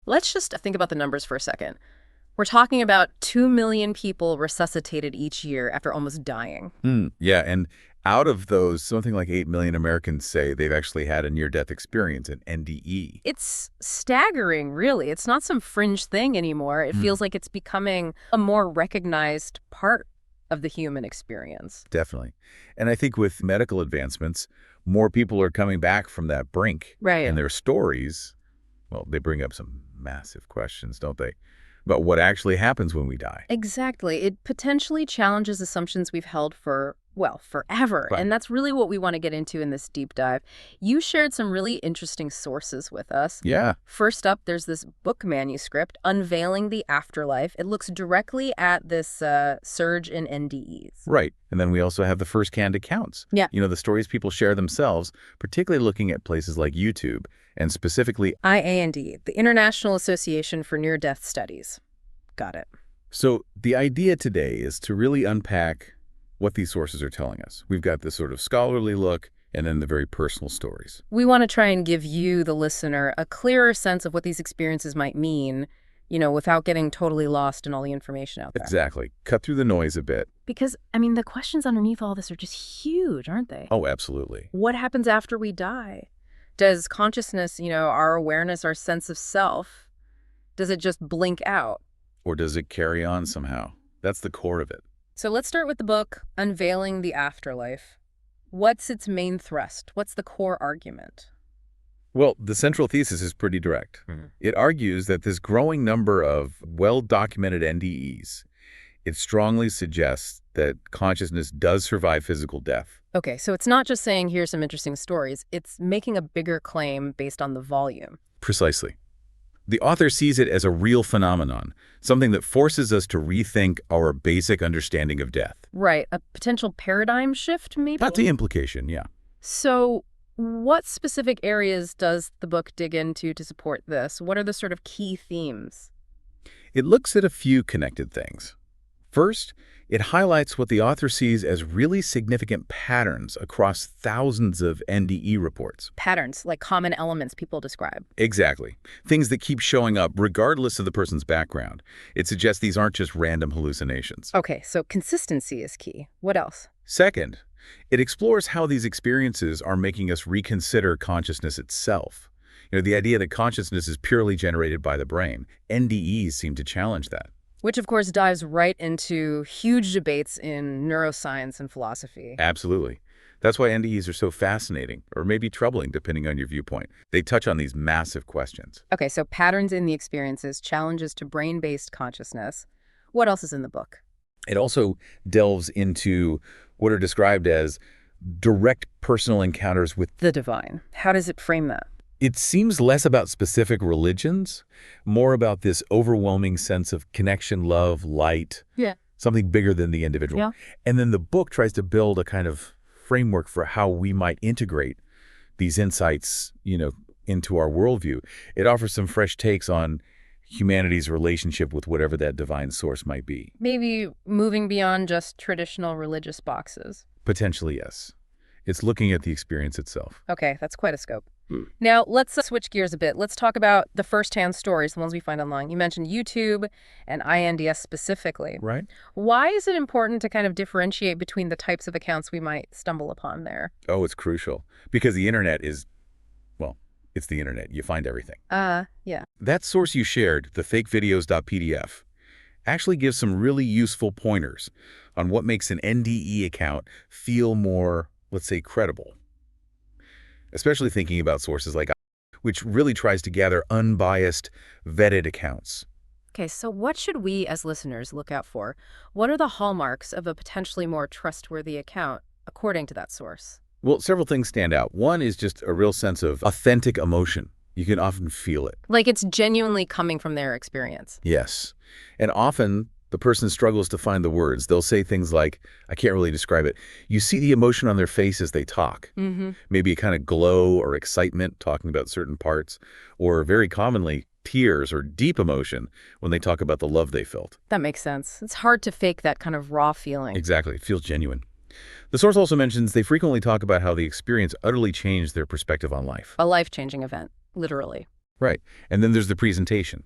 Let's just think about the numbers for a second. We're talking about 2 million people resuscitated each year after almost dying. Yeah, and out of those, something like 8 million Americans say they've actually had a near-death experience, an NDE. It's staggering, really. It's not some fringe thing anymore. It feels like it's becoming a more recognized part of the human experience. Definitely. And I think with medical advancements, more people are coming back from that brink. Right. And their stories, well, they bring up some massive questions, don't they? About what actually happens when we die. Exactly. It potentially challenges assumptions we've held for, well, forever. Right. And that's really what we want to get into in this deep dive. You shared some really interesting sources with us. Yeah. First up, there's this book manuscript, Unveiling the Afterlife. It looks directly at this surge in NDEs. Right. And then we also have the first-hand accounts. Yeah. You know, the stories people share themselves, particularly looking at places like YouTube, and specifically IAND, the International Association for Near-Death Studies. Got it. So the idea today is to really unpack what these sources are telling us. We've got this sort of scholarly look and then the very personal stories. We want to try and give you, the listener, a clearer sense of what these experiences might mean, you know, without getting totally lost in all the information out there. Exactly. Cut through the noise a bit. Because, I mean, the questions underneath all this are just huge, aren't they? Oh, absolutely. What happens after we die? Does consciousness, you know, our awareness, our sense of self, does it just blink out? Or does it carry on somehow? That's the core of it. So let's start with the book, Unveiling the Afterlife. What's its main thrust? What's the core argument? Well, the central thesis is pretty direct. It argues that this growing number of well-documented NDEs, it strongly suggests that consciousness does survive physical death. Okay, so it's not just saying here's some interesting stories. It's making a bigger claim based on the volume. Precisely. The author sees it as a real phenomenon, something that forces us to rethink our basic understanding of death. Right, a potential paradigm shift, maybe? That's the implication, yeah. So what specific areas does the book dig into to support this? What are the sort of key themes? It looks at a few connected things. First, it highlights what the author sees as really significant patterns across thousands of NDE reports. Patterns, like common elements people describe. Exactly. Things that keep showing up regardless of the person's background. It suggests these aren't just random hallucinations. Okay, so consistency is key. What else? Second, it explores how these experiences are making us reconsider consciousness itself. You know, the idea that consciousness is purely generated by the brain. NDEs seem to challenge that. Which, of course, dives right into huge debates in neuroscience and philosophy. Absolutely. That's why NDEs are so fascinating, or maybe troubling, depending on your viewpoint. They touch on these massive questions. Okay, so patterns in the experiences, challenges to brain-based consciousness. What else is in the book? It also delves into what are described as direct personal encounters with. The divine. How does it frame that? It seems less about specific religions, more about this overwhelming sense of connection, love, light, something bigger than the individual. Yeah. And then the book tries to build a kind of framework for how we might integrate these insights, you know, into our worldview. It offers some fresh takes on humanity's relationship with whatever that divine source might be. Maybe moving beyond just traditional religious boxes. Potentially, yes. It's looking at the experience itself. Okay, that's quite a scope. Now, let's switch gears a bit. Let's talk about the first-hand stories, the ones we find online. You mentioned YouTube and INDS specifically. Right. Why is it important to kind of differentiate between the types of accounts we might stumble upon there? Oh, it's crucial. Because the internet is, well, it's the internet. You find everything. Yeah. That source you shared, the fakevideos.pdf, actually gives some really useful pointers on what makes an NDE account feel more, let's say, credible. Especially thinking about sources like which really tries to gather unbiased, vetted accounts. Okay, so what should we as listeners look out for? What are the hallmarks of a potentially more trustworthy account, according to that source? Well, several things stand out. One is just a real sense of authentic emotion. You can often feel it. Like it's genuinely coming from their experience. Yes. And often the person struggles to find the words. They'll say things like, I can't really describe it. You see the emotion on their face as they talk. Maybe a kind of glow or excitement talking about certain parts, or very commonly tears or deep emotion when they talk about the love they felt. That makes sense. It's hard to fake that kind of raw feeling. Exactly. It feels genuine. The source also mentions they frequently talk about how the experience utterly changed their perspective on life. A life-changing event, literally. Right. And then there's the presentation.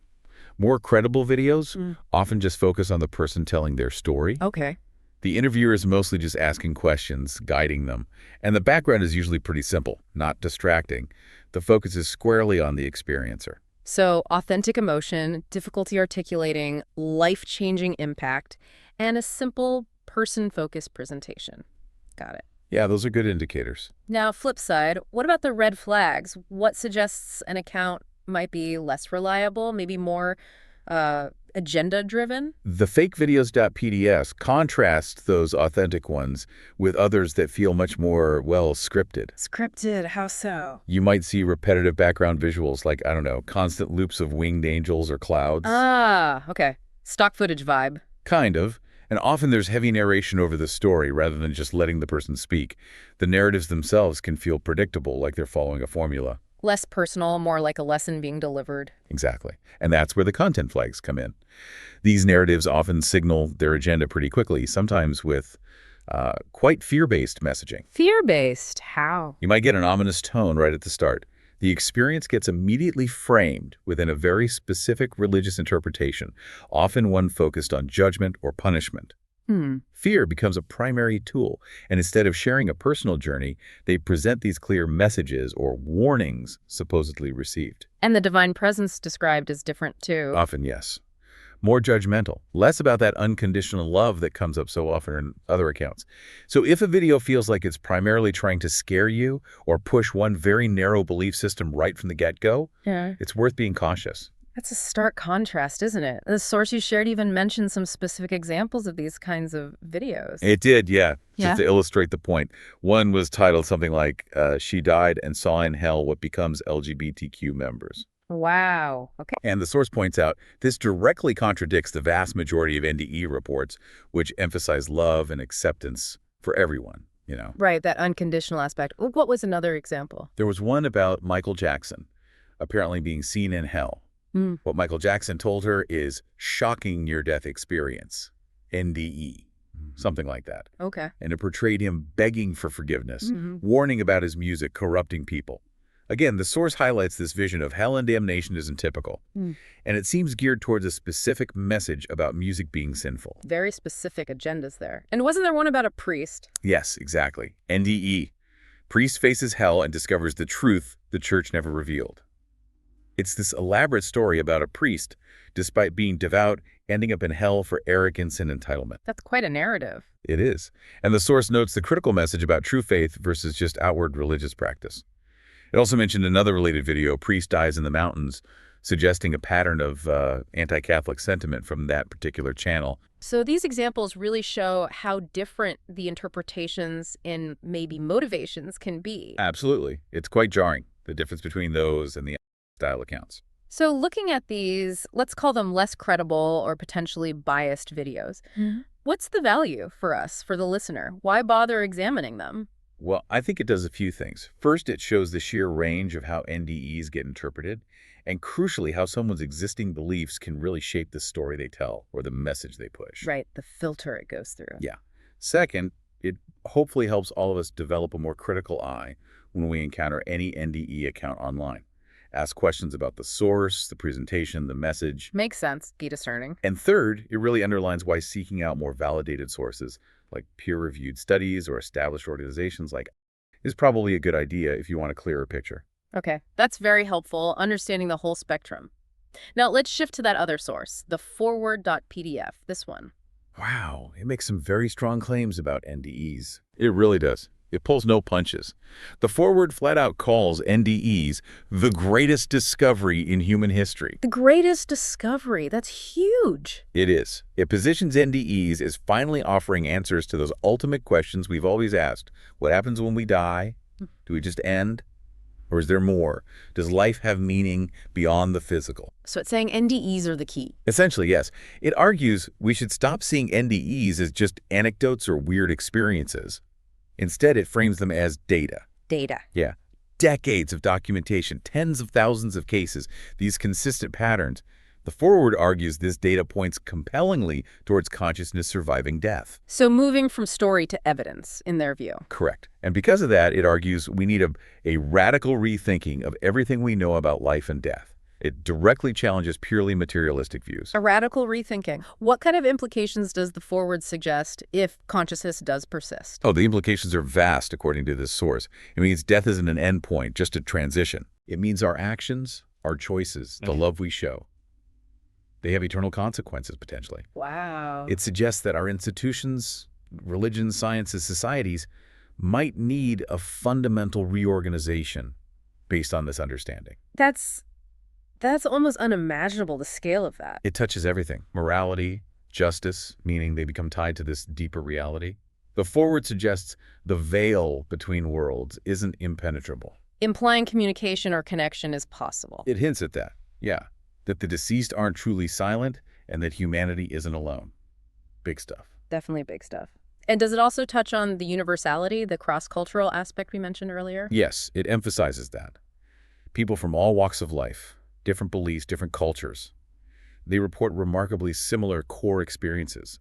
More credible videos Mm. often just focus on the person telling their story. Okay. The interviewer is mostly just asking questions, guiding them, and the background is usually pretty simple, not distracting. The focus is squarely on the experiencer. So authentic emotion, difficulty articulating, life-changing impact, and a simple person-focused presentation. Got it. Yeah, those are good indicators. Now, flip side, what about the red flags? What suggests an account might be less reliable, maybe more agenda-driven? The fake videos.pds contrasts those authentic ones with others that feel much more, well, scripted. Scripted, how so? You might see repetitive background visuals like, I don't know, constant loops of winged angels or clouds. Ah, okay. Stock footage vibe. Kind of. And often there's heavy narration over the story rather than just letting the person speak. The narratives themselves can feel predictable, like they're following a formula. Less personal, more like a lesson being delivered. Exactly. And that's where the content flags come in. These narratives often signal their agenda pretty quickly, sometimes with quite fear-based messaging. Fear-based, how? You might get an ominous tone right at the start. The experience gets immediately framed within a very specific religious interpretation, often one focused on judgment or punishment. Fear becomes a primary tool, and instead of sharing a personal journey, they present these clear messages or warnings supposedly received. And the divine presence described is different too. Often, yes. More judgmental, less about that unconditional love that comes up so often in other accounts. So if a video feels like it's primarily trying to scare you or push one very narrow belief system right from the get-go, Yeah. it's worth being cautious. That's a stark contrast, isn't it? The source you shared even mentioned some specific examples of these kinds of videos. It did, yeah. Yeah. Just to illustrate the point. One was titled something like, She Died and Saw in Hell What Becomes LGBTQ Members. Wow. Okay. And the source points out this directly contradicts the vast majority of NDE reports, which emphasize love and acceptance for everyone, you know. Right, that unconditional aspect. What was another example? There was one about Michael Jackson apparently being seen in hell. What Michael Jackson told her is shocking near-death experience, NDE, something like that. Okay. And it portrayed him begging for forgiveness, warning about his music corrupting people. Again, the source highlights this vision of hell and damnation isn't typical, and it seems geared towards a specific message about music being sinful. Very specific agendas there. And wasn't there one about a priest? Yes, exactly. NDE. Priest faces hell and discovers the truth the church never revealed. It's this elaborate story about a priest, despite being devout, ending up in hell for arrogance and entitlement. That's quite a narrative. It is. And the source notes the critical message about true faith versus just outward religious practice. It also mentioned another related video, Priest Dies in the Mountains, suggesting a pattern of anti-Catholic sentiment from that particular channel. So these examples really show how different the interpretations and maybe motivations can be. Absolutely. It's quite jarring, the difference between those and the style accounts. So looking at these, let's call them less credible or potentially biased videos, what's the value for us, for the listener? Why bother examining them? Well, I think it does a few things. First, it shows the sheer range of how NDEs get interpreted, and crucially, how someone's existing beliefs can really shape the story they tell or the message they push. Right, the filter it goes through. Yeah. Second, it hopefully helps all of us develop a more critical eye when we encounter any NDE account online. Ask questions about the source, the presentation, the message. Makes sense. Be discerning. And third, it really underlines why seeking out more validated sources like peer-reviewed studies or established organizations is probably a good idea if you want a clearer picture. Okay, that's very helpful, understanding the whole spectrum. Now let's shift to that other source, the forward.pdf, this one. Wow, it makes some very strong claims about NDEs. It really does. It pulls no punches. The forward flat out calls NDEs the greatest discovery in human history. The greatest discovery. That's huge. It is. It positions NDEs as finally offering answers to those ultimate questions we've always asked. What happens when we die? Do we just end? Or is there more? Does life have meaning beyond the physical? So it's saying NDEs are the key. Essentially, yes. It argues we should stop seeing NDEs as just anecdotes or weird experiences. Instead, it frames them as data. Data. Yeah. Decades of documentation, tens of thousands of cases, these consistent patterns. The forward argues this data points compellingly towards consciousness surviving death. So moving from story to evidence, in their view. Correct. And because of that, it argues we need a radical rethinking of everything we know about life and death. It directly challenges purely materialistic views. A radical rethinking. What kind of implications does the forward suggest if consciousness does persist? Oh, the implications are vast, according to this source. It means death isn't an endpoint, just a transition. It means our actions, our choices, the love we show, they have eternal consequences, potentially. Wow. It suggests that our institutions, religions, sciences, societies might need a fundamental reorganization based on this understanding. That's almost unimaginable, the scale of that. It touches everything. Morality, justice, meaning they become tied to this deeper reality. The forward suggests the veil between worlds isn't impenetrable. Implying communication or connection is possible. It hints at that, yeah. That the deceased aren't truly silent and that humanity isn't alone. Big stuff. Definitely big stuff. And does it also touch on the universality, the cross-cultural aspect we mentioned earlier? Yes, it emphasizes that. People from all walks of life, different beliefs, different cultures, they report remarkably similar core experiences.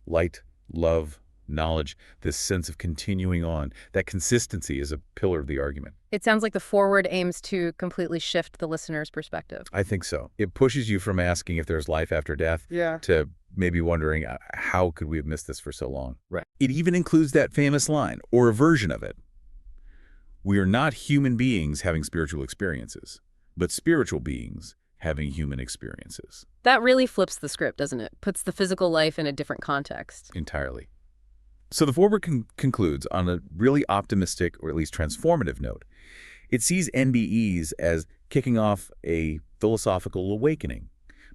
Light, love, knowledge, this sense of continuing on. That consistency is a pillar of the argument. It sounds like the forward aims to completely shift the listener's perspective. I think so. It pushes you from asking if there's life after death to maybe wondering, how could we have missed this for so long? Right. It even includes that famous line, or a version of it. We are not human beings having spiritual experiences, but spiritual beings having human experiences. That really flips the script, doesn't it? Puts the physical life in a different context. Entirely. So the forward concludes on a really optimistic, or at least transformative note. It sees NDEs as kicking off a philosophical awakening,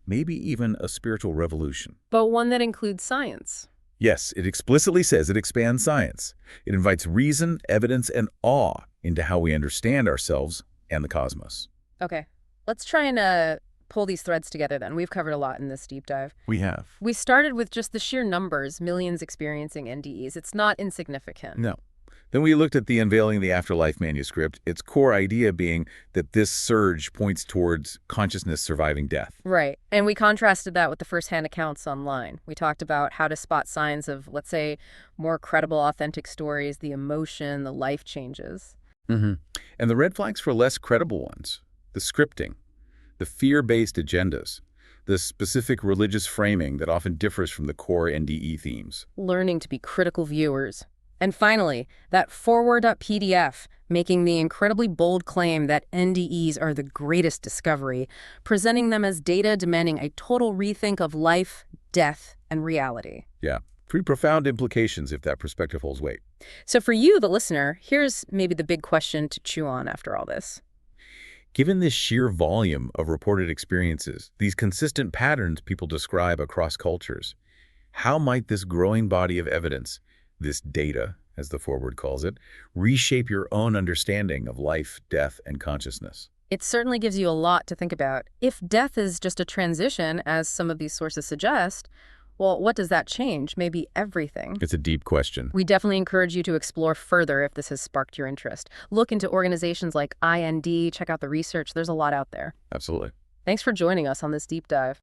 maybe even a spiritual revolution. But one that includes science. Yes, it explicitly says it expands science. It invites reason, evidence, and awe into how we understand ourselves and the cosmos. Okay, let's try and pull these threads together then. We've covered a lot in this deep dive. We have. We started with just the sheer numbers, millions experiencing NDEs. It's not insignificant. No. Then we looked at the Unveiling the Afterlife manuscript, its core idea being that this surge points towards consciousness surviving death. Right. And we contrasted that with the first-hand accounts online. We talked about how to spot signs of, let's say, more credible, authentic stories, the emotion, the life changes. And the red flags for less credible ones, the scripting, the fear-based agendas, the specific religious framing that often differs from the core NDE themes. Learning to be critical viewers. And finally, that forward.pdf, making the incredibly bold claim that NDEs are the greatest discovery, presenting them as data demanding a total rethink of life, death, and reality. Yeah, pretty profound implications if that perspective holds weight. So for you, the listener, here's maybe the big question to chew on after all this. Given this sheer volume of reported experiences, these consistent patterns people describe across cultures, how might this growing body of evidence, this data, as the forward calls it, reshape your own understanding of life, death, and consciousness? It certainly gives you a lot to think about. If death is just a transition, as some of these sources suggest, well, what does that change? Maybe everything. It's a deep question. We definitely encourage you to explore further if this has sparked your interest. Look into organizations like IND, check out the research. There's a lot out there. Absolutely. Thanks for joining us on this deep dive.